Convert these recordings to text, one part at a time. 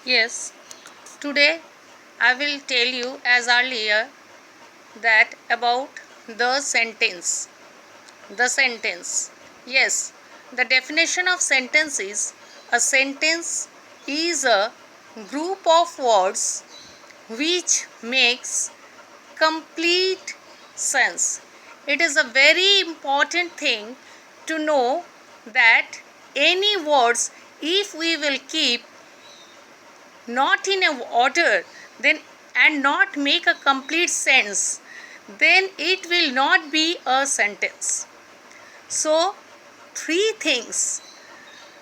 Yes, today I will tell you as earlier that about the sentence. The sentence. Yes, the definition of sentence is a sentence is a group of words which makes complete sense. It is a very important thing to know that any words, if we will keep not in a order then and not make a complete sense, then it will not be a sentence. So three things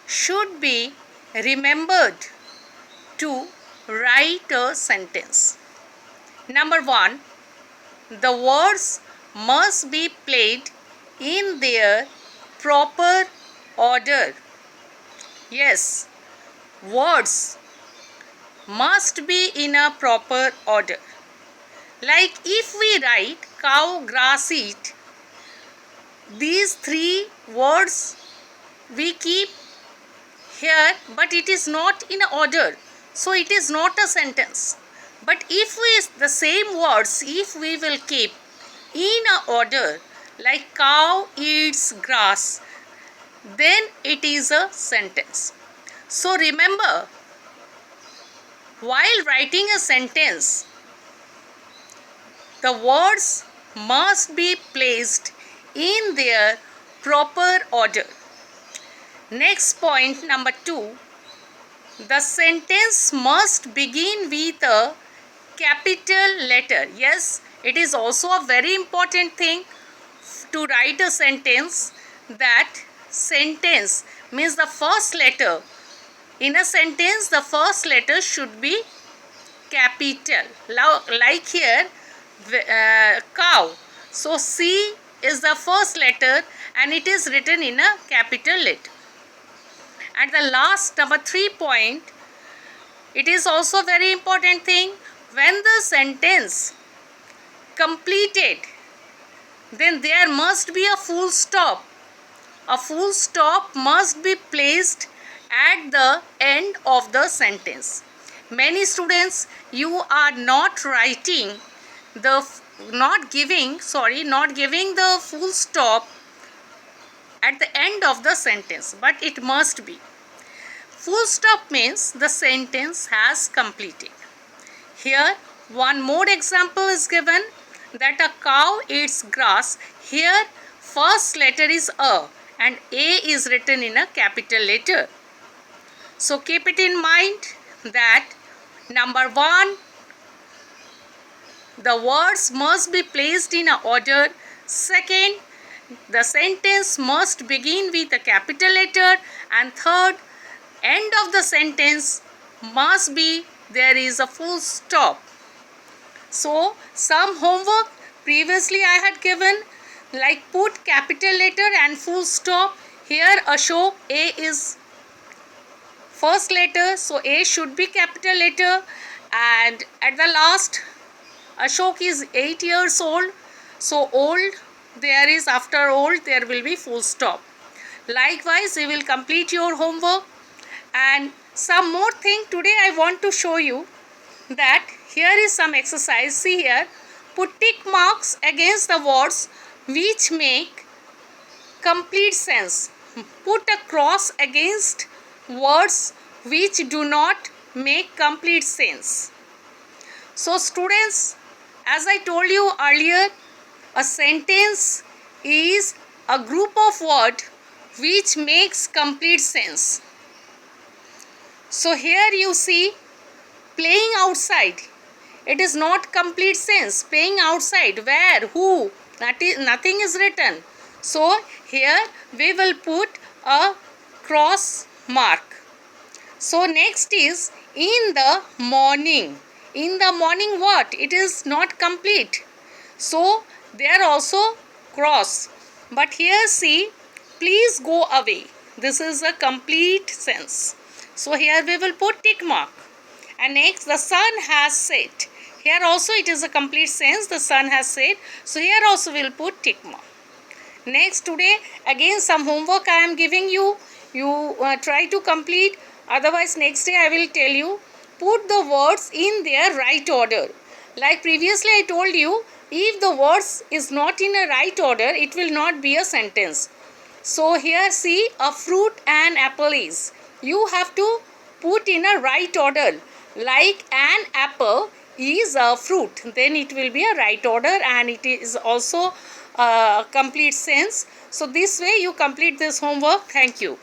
should be remembered to write a sentence. Number 1, the words must be played in their proper order. Yes, words must be in a proper order. Like if we write cow, grass, eat, these three words we keep here, but it is not in order, so it is not a sentence. But if we the same words, if we will keep in a order, like cow eats grass, then it is a sentence. So remember, while writing a sentence, the words must be placed in their proper order. Next point, number 2, the sentence must begin with a capital letter. Yes, it is also a very important thing to write a sentence, that sentence means the first letter. In a sentence, the first letter should be capital. Like here, cow. So C is the first letter and it is written in a capital letter. At the last, number 3 point, it is also very important thing, when the sentence completed, then there must be a full stop. A full stop must be placed at the end of the sentence. Many students, you are not writing the not giving the full stop at the end of the sentence, but it must be. Full stop means the sentence has completed. Here one more example is given, that a cow eats grass. Here first letter is A and A is written in a capital letter. So keep it in mind that number 1, the words must be placed in a order. Second, the sentence must begin with a capital letter. And third, end of the sentence must be there is a full stop. So some homework previously I had given, like put capital letter and full stop. Here Ashok, A is first letter, so A should be capital letter, and at the last Ashok is 8 years old, so old, there is after old there will be full stop. Likewise, you will complete your homework. And some more thing today I want to show you, that here is some exercise. See here, put tick marks against the words which make complete sense. Put a cross against words which do not make complete sense. So students, as I told you earlier, a sentence is a group of words which makes complete sense. So here you see, playing outside, it is not complete sense. Playing outside, where, who, nothing is written. So here we will put a cross mark. So next is in the morning. In the morning what? It is not complete. So there also cross. But here see, please go away. This is a complete sense. So here we will put tick mark. And next, the sun has set. Here also it is a complete sense. The sun has set. So here also we will put tick mark. Next, today again some homework I am giving you. You try to complete. Otherwise next day I will tell you put the words in their right order. Like previously I told you, if the words is not in a right order, it will not be a sentence. So here see, a fruit and apple is. You have to put in a right order. Like an apple is a fruit, then it will be a right order and it is also a complete sense. So this way you complete this homework. Thank you.